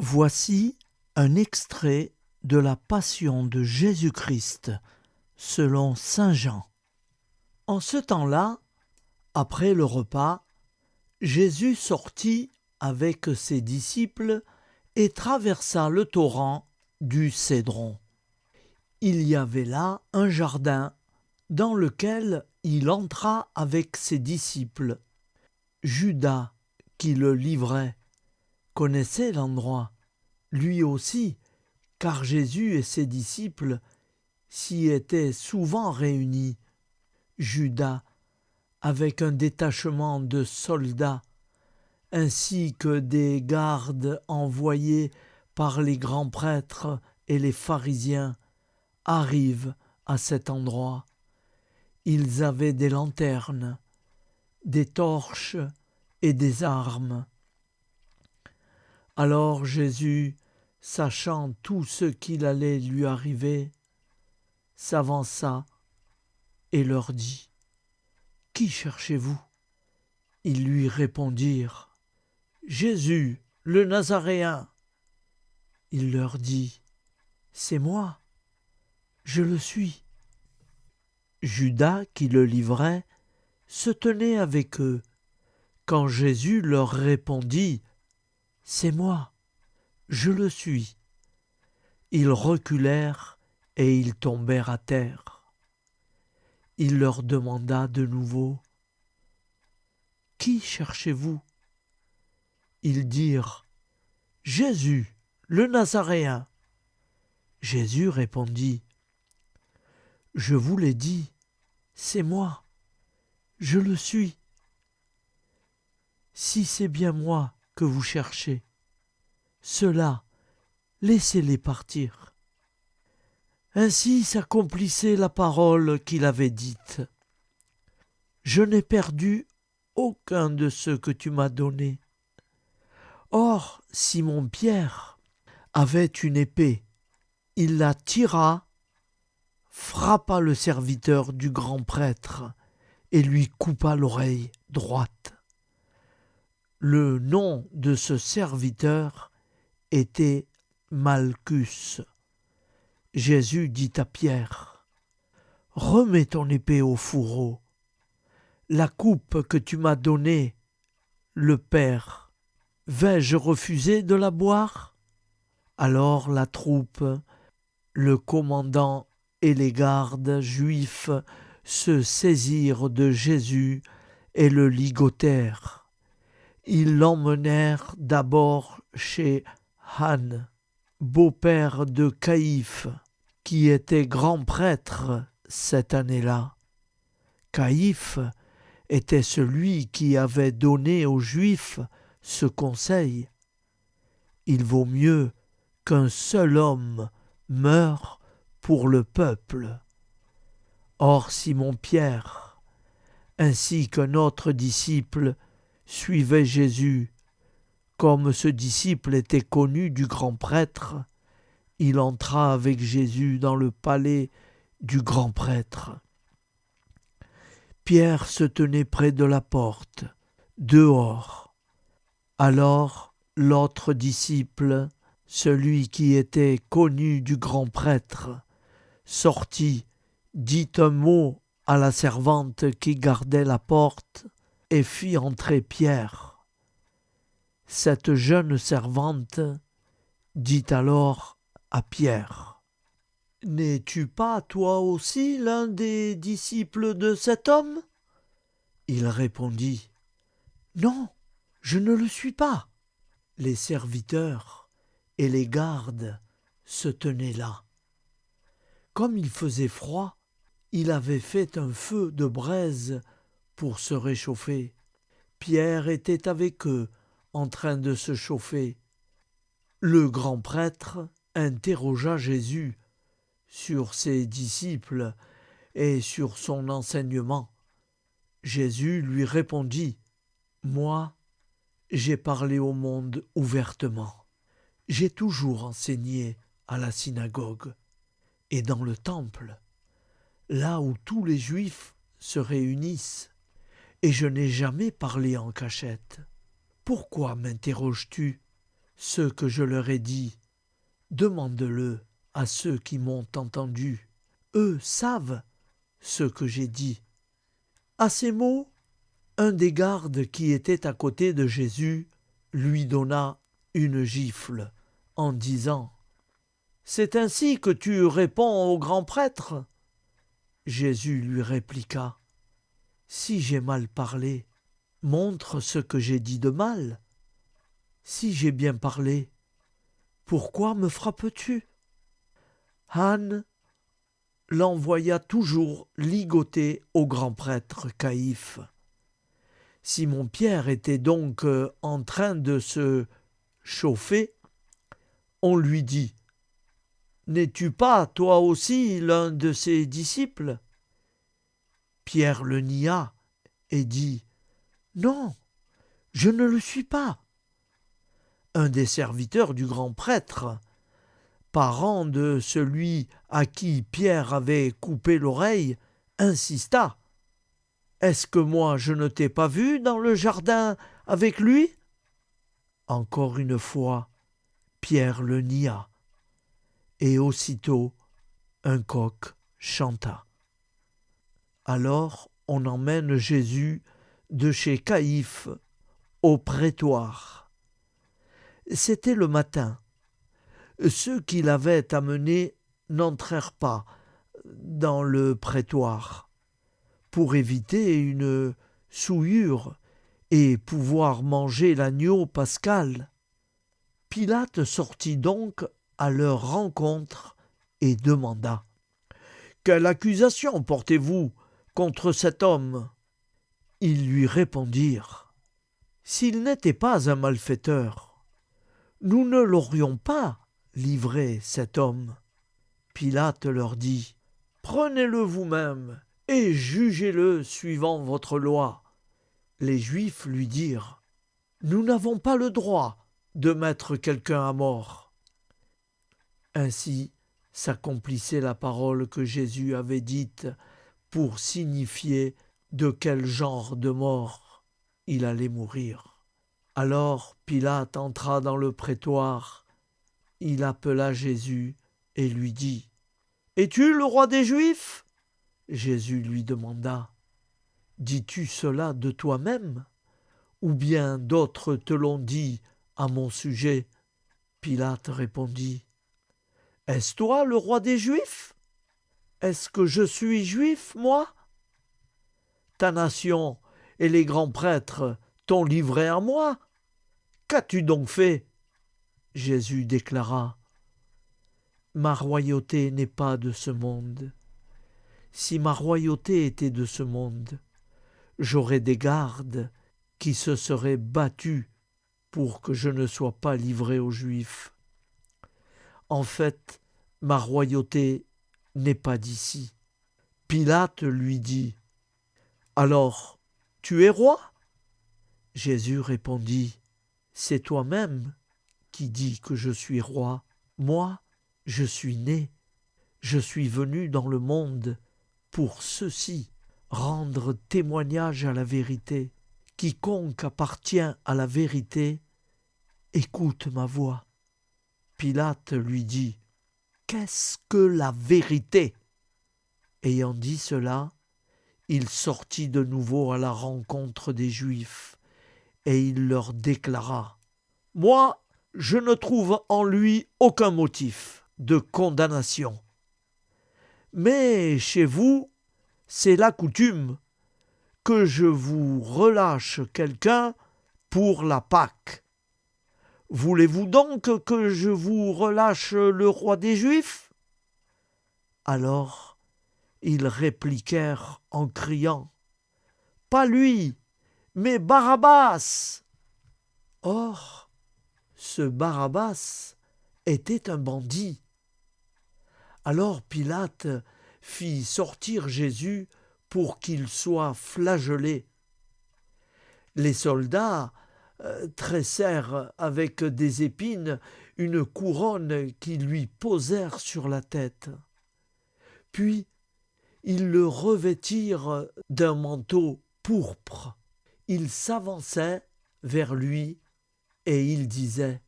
Voici un extrait de la Passion de Jésus-Christ selon saint Jean. En ce temps-là, après le repas, Jésus sortit avec ses disciples et traversa le torrent du Cédron. Il y avait là un jardin dans lequel il entra avec ses disciples. Judas, qui le livrait, connaissait l'endroit, lui aussi, car Jésus et ses disciples s'y étaient souvent réunis. Judas, avec un détachement de soldats, ainsi que des gardes envoyés par les grands prêtres et les pharisiens, arrive à cet endroit. Ils avaient des lanternes, des torches et des armes. Alors Jésus, sachant tout ce qu'il allait lui arriver, s'avança et leur dit : « Qui cherchez-vous ? » Ils lui répondirent : « Jésus, le Nazaréen. » Il leur dit : « C'est moi, je le suis. » Judas, qui le livrait, se tenait avec eux. Quand Jésus leur répondit : « C'est moi, je le suis. » Ils reculèrent et ils tombèrent à terre. Il leur demanda de nouveau : « Qui cherchez-vous ? » Ils dirent : « Jésus, le Nazaréen. » Jésus répondit : « Je vous l'ai dit, c'est moi, je le suis. Si c'est bien moi que vous cherchez, ceux-là, laissez-les partir. » Ainsi s'accomplissait la parole qu'il avait dite : « Je n'ai perdu aucun de ceux que tu m'as donnés. » Or, Simon-Pierre avait une épée. Il la tira, frappa le serviteur du grand prêtre et lui coupa l'oreille droite. Le nom de ce serviteur était Malchus. Jésus dit à Pierre : « Remets ton épée au fourreau. La coupe que tu m'as donnée, le Père, vais-je refuser de la boire ? » Alors la troupe, le commandant et les gardes juifs se saisirent de Jésus et le ligotèrent. Ils l'emmenèrent d'abord chez Anne, beau-père de Caïphe, qui était grand prêtre cette année-là. Caïphe était celui qui avait donné aux Juifs ce conseil : il vaut mieux qu'un seul homme meure pour le peuple. Or Simon-Pierre, ainsi qu'un autre disciple, suivait Jésus. Comme ce disciple était connu du grand prêtre, il entra avec Jésus dans le palais du grand prêtre. Pierre se tenait près de la porte, dehors. Alors l'autre disciple, celui qui était connu du grand prêtre, sortit, dit un mot à la servante qui gardait la porte et fit entrer Pierre. Cette jeune servante dit alors à Pierre : « N'es-tu pas toi aussi l'un des disciples de cet homme ? » Il répondit : « Non, je ne le suis pas. » Les serviteurs et les gardes se tenaient là. Comme il faisait froid, il avait fait un feu de braise pour se réchauffer. Pierre était avec eux, en train de se chauffer. Le grand prêtre interrogea Jésus sur ses disciples et sur son enseignement. Jésus lui répondit : « Moi, j'ai parlé au monde ouvertement. J'ai toujours enseigné à la synagogue et dans le temple, là où tous les Juifs se réunissent, et je n'ai jamais parlé en cachette. Pourquoi m'interroges-tu ? ce que je leur ai dit, demande-le à ceux qui m'ont entendu. Eux savent ce que j'ai dit. » À ces mots, un des gardes qui était à côté de Jésus lui donna une gifle en disant « C'est ainsi que tu réponds au grand prêtre ?» Jésus lui répliqua « Si j'ai mal parlé, montre ce que j'ai dit de mal. Si j'ai bien parlé, pourquoi me frappes-tu » Anne l'envoya toujours ligoter au grand prêtre Caïphe. Simon-Pierre était donc en train de se chauffer. On lui dit « N'es-tu pas, toi aussi, l'un de ses disciples ?» Pierre le nia et dit « Non, je ne le suis pas. » Un des serviteurs du grand prêtre, parent de celui à qui Pierre avait coupé l'oreille, insista. « Est-ce que moi je ne t'ai pas vu dans le jardin avec lui ?» Encore une fois, Pierre le nia, et aussitôt un coq chanta. Alors on emmène Jésus de chez Caïphe au prétoire. C'était le matin. Ceux qui l'avaient amené n'entrèrent pas dans le prétoire pour éviter une souillure et pouvoir manger l'agneau pascal. Pilate sortit donc à leur rencontre et demanda « Quelle accusation portez-vous contre cet homme ?» Ils lui répondirent « S'il n'était pas un malfaiteur, nous ne l'aurions pas livré cet homme. » Pilate leur dit « Prenez-le vous-même et jugez-le suivant votre loi. » Les Juifs lui dirent « Nous n'avons pas le droit de mettre quelqu'un à mort. » Ainsi s'accomplissait la parole que Jésus avait dite pour signifier de quel genre de mort il allait mourir. Alors Pilate entra dans le prétoire, il appela Jésus et lui dit « Es-tu le roi des Juifs ?» Jésus lui demanda « Dis-tu cela de toi-même, ou bien d'autres te l'ont dit à mon sujet ?» Pilate répondit « Est-ce toi le roi des Juifs ? Est-ce que je suis juif, moi ? Ta nation et les grands prêtres t'ont livré à moi. Qu'as-tu donc fait ?» Jésus déclara « Ma royauté n'est pas de ce monde. Si ma royauté était de ce monde, j'aurais des gardes qui se seraient battus pour que je ne sois pas livré aux Juifs. En fait, ma royauté n'est pas d'ici. » Pilate lui dit « Alors, tu es roi ?» Jésus répondit « C'est toi-même qui dis que je suis roi. Moi, je suis né, je suis venu dans le monde pour ceci, rendre témoignage à la vérité. Quiconque appartient à la vérité, écoute ma voix. » Pilate lui dit « Qu'est-ce que la vérité ?» Ayant dit cela, il sortit de nouveau à la rencontre des Juifs, et il leur déclara « Moi, je ne trouve en lui aucun motif de condamnation. Mais chez vous, c'est la coutume que je vous relâche quelqu'un pour la Pâque. Voulez-vous donc que je vous relâche le roi des Juifs ?» Alors ils répliquèrent en criant « Pas lui, mais Barabbas !» Or, ce Barabbas était un bandit. Alors Pilate fit sortir Jésus pour qu'il soit flagellé. Les soldats tressèrent avec des épines une couronne qui lui posèrent sur la tête. Puis ils le revêtirent d'un manteau pourpre. Ils s'avançaient vers lui et ils disaient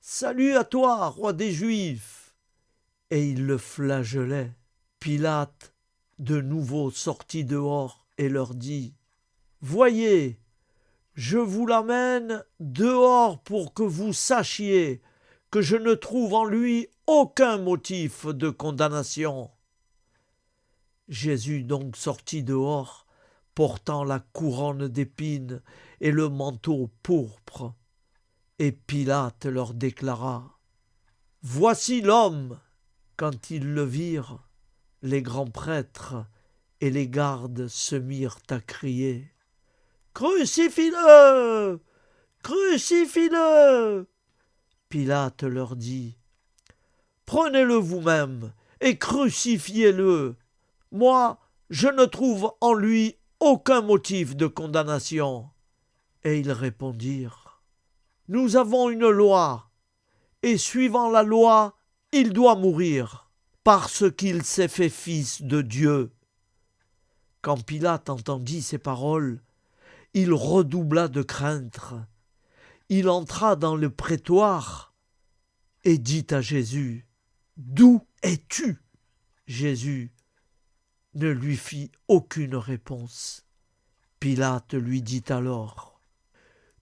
Salut à toi, roi des Juifs !» Et il le flagellait. Pilate, de nouveau sortit dehors et leur dit : « Voyez, je vous l'amène dehors pour que vous sachiez que je ne trouve en lui aucun motif de condamnation. » Jésus donc sortit dehors, portant la couronne d'épines et le manteau pourpre. Et Pilate leur déclara : « Voici l'homme !» Quand ils le virent, les grands prêtres et les gardes se mirent à crier : « Crucifie-le ! Crucifie-le ! » Pilate leur dit : « Prenez-le vous-même et crucifiez-le. Moi, je ne trouve en lui aucun motif de condamnation. » Et ils répondirent : « Nous avons une loi, et suivant la loi, il doit mourir, parce qu'il s'est fait fils de Dieu. » Quand Pilate entendit ces paroles, il redoubla de crainte. Il entra dans le prétoire et dit à Jésus : « D'où es-tu » Jésus ne lui fit aucune réponse. Pilate lui dit alors :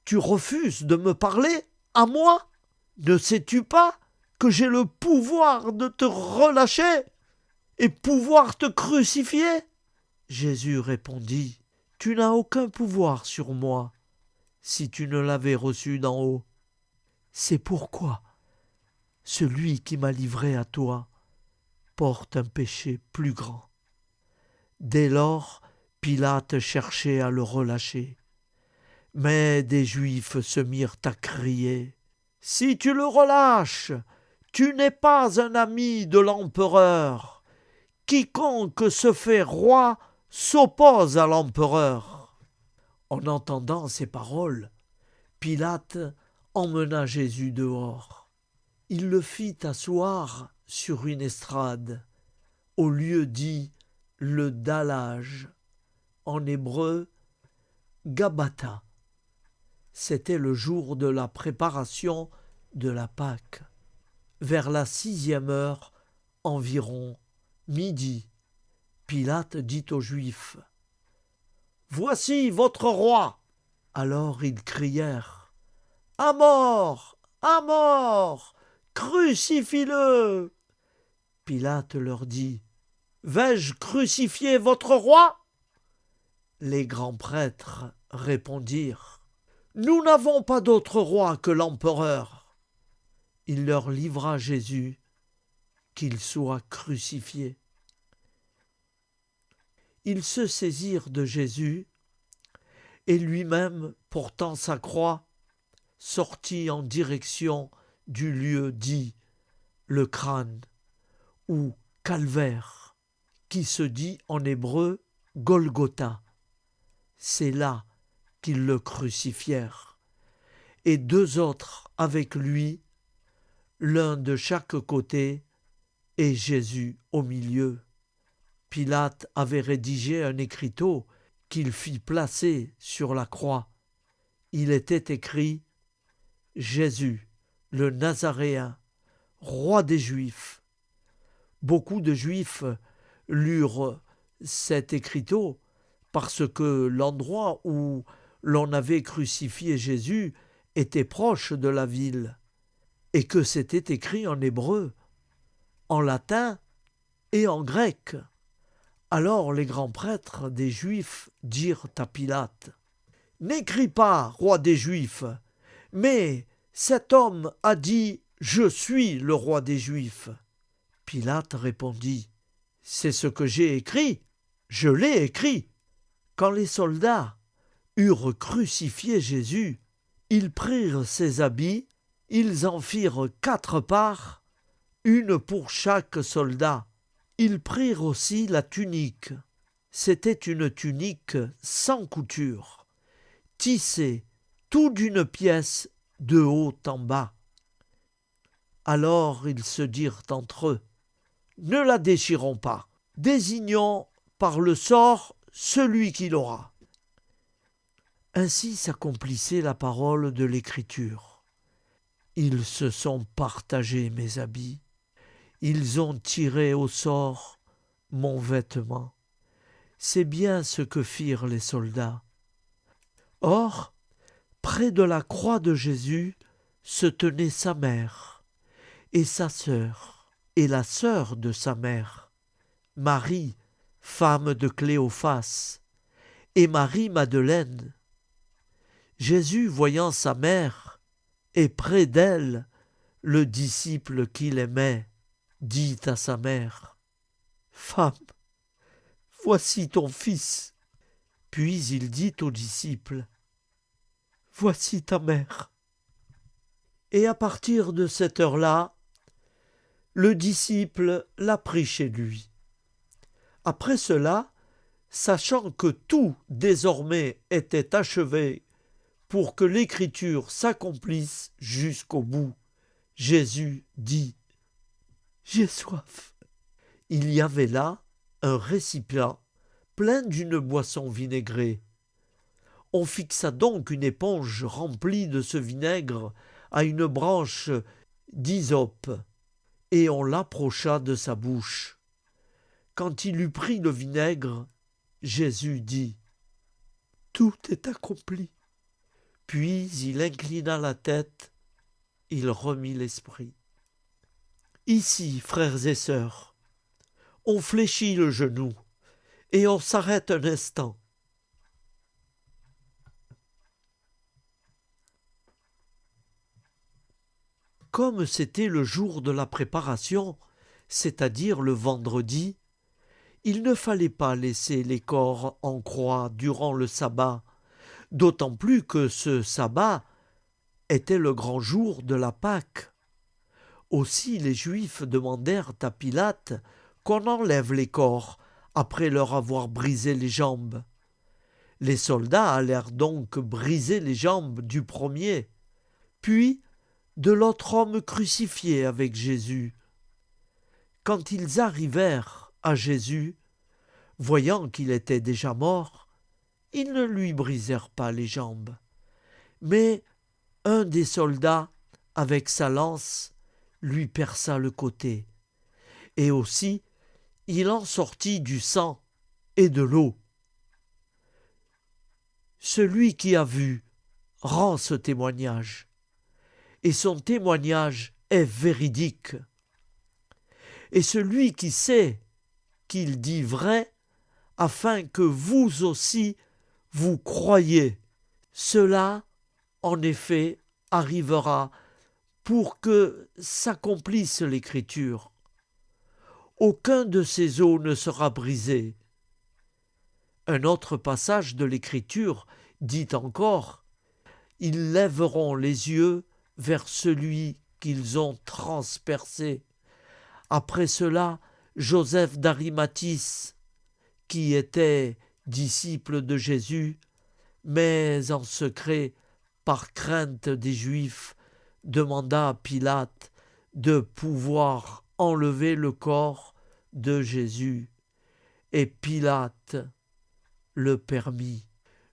« Tu refuses de me parler, à moi ? Ne sais-tu pas que j'ai le pouvoir de te relâcher et pouvoir te crucifier ?» Jésus répondit : « Tu n'as aucun pouvoir sur moi si tu ne l'avais reçu d'en haut. C'est pourquoi celui qui m'a livré à toi porte un péché plus grand. » Dès lors, Pilate cherchait à le relâcher. Mais des Juifs se mirent à crier : « Si tu le relâches, tu n'es pas un ami de l'empereur. Quiconque se fait roi s'oppose à l'empereur. » En entendant ces paroles, Pilate emmena Jésus dehors. Il le fit asseoir sur une estrade, au lieu dit le dallage, en hébreu Gabbatha. C'était le jour de la préparation de la Pâque. Vers la 6e heure, environ midi, Pilate dit aux Juifs : « Voici votre roi !» Alors ils crièrent : « À mort ! À mort ! Crucifie-le !» Pilate leur dit : « Vais-je crucifier votre roi ?» Les grands prêtres répondirent : « Nous n'avons pas d'autre roi que l'empereur. » Il leur livra Jésus, qu'il soit crucifié. Ils se saisirent de Jésus, et lui-même, portant sa croix, sortit en direction du lieu dit le crâne, ou calvaire, qui se dit en hébreu Golgotha. C'est là qu'ils le crucifièrent, et 2 autres avec lui, l'un de chaque côté, et Jésus au milieu. Pilate avait rédigé un écriteau qu'il fit placer sur la croix. Il était écrit : « Jésus, le Nazaréen, roi des Juifs. » Beaucoup de Juifs lurent cet écriteau parce que l'endroit où l'on avait crucifié Jésus était proche de la ville et que c'était écrit en hébreu, en latin et en grec. Alors les grands prêtres des Juifs dirent à Pilate : « N'écris pas, roi des Juifs, mais cet homme a dit : Je suis le roi des Juifs. » Pilate répondit : « C'est ce que j'ai écrit, je l'ai écrit. » Quand les soldats eurent crucifié Jésus, ils prirent ses habits, ils en firent 4 parts, une pour chaque soldat. Ils prirent aussi la tunique. C'était une tunique sans couture, tissée tout d'une pièce de haut en bas. Alors ils se dirent entre eux : « Ne la déchirons pas, désignons par le sort celui qui l'aura. » Ainsi s'accomplissait la parole de l'Écriture. Ils se sont partagés mes habits. Ils ont tiré au sort mon vêtement. C'est bien ce que firent les soldats. Or, près de la croix de Jésus se tenait sa mère et sa sœur et la sœur de sa mère, Marie, femme de Cléophas, et Marie-Madeleine. Jésus, voyant sa mère et près d'elle le disciple qu'il aimait, dit à sa mère: Femme, voici ton fils. Puis il dit au disciple: Voici ta mère. Et à partir de cette heure-là, le disciple l'a pris chez lui. Après cela, sachant que tout désormais était achevé pour que l'écriture s'accomplisse jusqu'au bout, Jésus dit: J'ai soif. Il y avait là un récipient plein d'une boisson vinaigrée. On fixa donc une éponge remplie de ce vinaigre à une branche d'hysope, et on l'approcha de sa bouche. Quand il eut pris le vinaigre, Jésus dit: Tout est accompli. Puis il inclina la tête, il remit l'esprit. Ici, frères et sœurs, on fléchit le genou et on s'arrête un instant. Comme c'était le jour de la préparation, c'est-à-dire le vendredi, il ne fallait pas laisser les corps en croix durant le sabbat, d'autant plus que ce sabbat était le grand jour de la Pâque. Aussi les Juifs demandèrent à Pilate qu'on enlève les corps après leur avoir brisé les jambes. Les soldats allèrent donc briser les jambes du premier, puis de l'autre homme crucifié avec Jésus. Quand ils arrivèrent à Jésus, voyant qu'il était déjà mort, ils ne lui brisèrent pas les jambes. Mais un des soldats, avec sa lance, lui perça le côté. Et aussi, il en sortit du sang et de l'eau. Celui qui a vu rend ce témoignage, et son témoignage est véridique. Et celui qui sait qu'il dit vrai, afin que vous aussi vous croyiez. Cela, en effet, arrivera pour que s'accomplisse l'Écriture. Aucun de ces os ne sera brisé. Un autre passage de l'Écriture dit encore: Ils lèveront les yeux vers celui qu'ils ont transpercé. Après cela, Joseph d'Arimathie, qui était disciple de Jésus, mais en secret, par crainte des Juifs, demanda à Pilate de pouvoir enlever le corps de Jésus. Et Pilate le permit.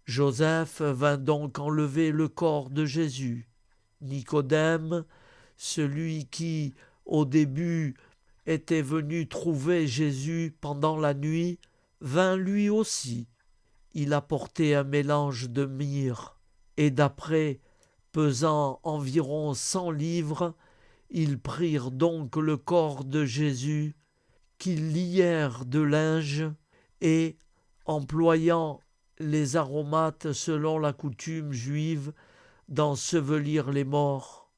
Joseph vint donc enlever le corps de Jésus. Nicodème, celui qui, au début, était venu trouver Jésus pendant la nuit, vint lui aussi. Il apportait un mélange de myrrhe, et d'après, pesant environ 100 livres, ils prirent donc le corps de Jésus, qu'ils lièrent de linge, et, employant les aromates selon la coutume juive, d'ensevelir les morts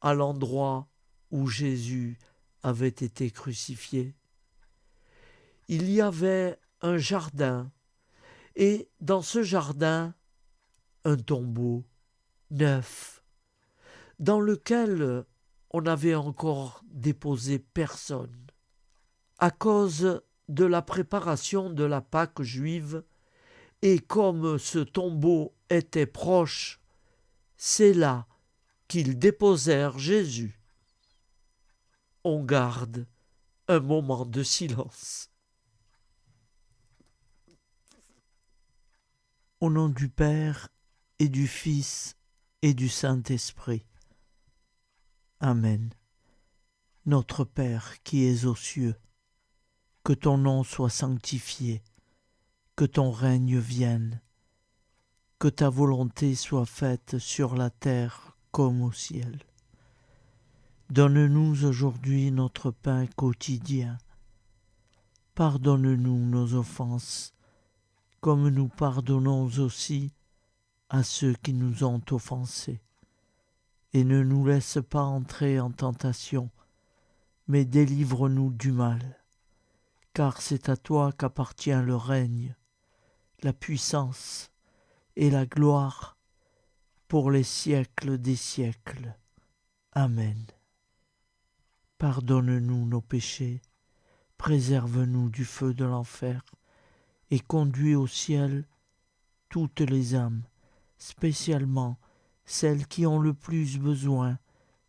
à l'endroit où Jésus avait été crucifié. Il y avait un jardin, et dans ce jardin, un tombeau neuf, dans lequel on n'avait encore déposé personne. À cause de la préparation de la Pâque juive, et comme ce tombeau était proche, c'est là qu'ils déposèrent Jésus. On garde un moment de silence. Au nom du Père et du Fils et du Saint-Esprit. Amen. Notre Père qui es aux cieux, que ton nom soit sanctifié, que ton règne vienne, que ta volonté soit faite sur la terre comme au ciel. Donne-nous aujourd'hui notre pain quotidien. Pardonne-nous nos offenses, comme nous pardonnons aussi à ceux qui nous ont offensés. Et ne nous laisse pas entrer en tentation, mais délivre-nous du mal. Car c'est à toi qu'appartient le règne, la puissance et la gloire pour les siècles des siècles. Amen. Pardonne-nous nos péchés, préserve-nous du feu de l'enfer, et conduis au ciel toutes les âmes, spécialement celles qui ont le plus besoin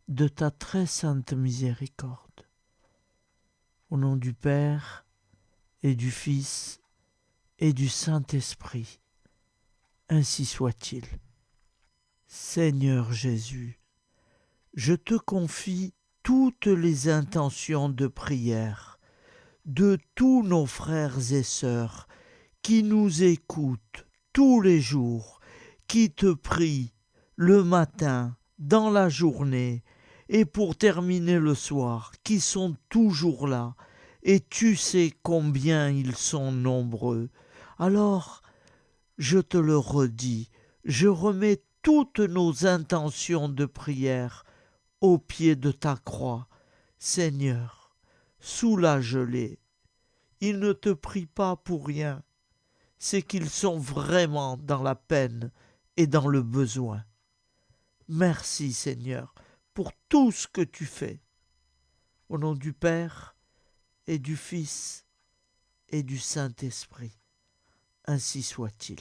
de ta très sainte miséricorde. Au nom du Père, et du Fils, et du Saint-Esprit, ainsi soit-il. Seigneur Jésus, je te confie toutes les intentions de prière de tous nos frères et sœurs qui nous écoutent tous les jours, qui te prient le matin, dans la journée et pour terminer le soir, qui sont toujours là, et tu sais combien ils sont nombreux. Alors, je te le redis, je remets toutes nos intentions de prière au pied de ta croix. Seigneur, soulage-les. Ils ne te prient pas pour rien, c'est qu'ils sont vraiment dans la peine et dans le besoin. Merci Seigneur pour tout ce que tu fais. Au nom du Père et du Fils et du Saint-Esprit, ainsi soit-il.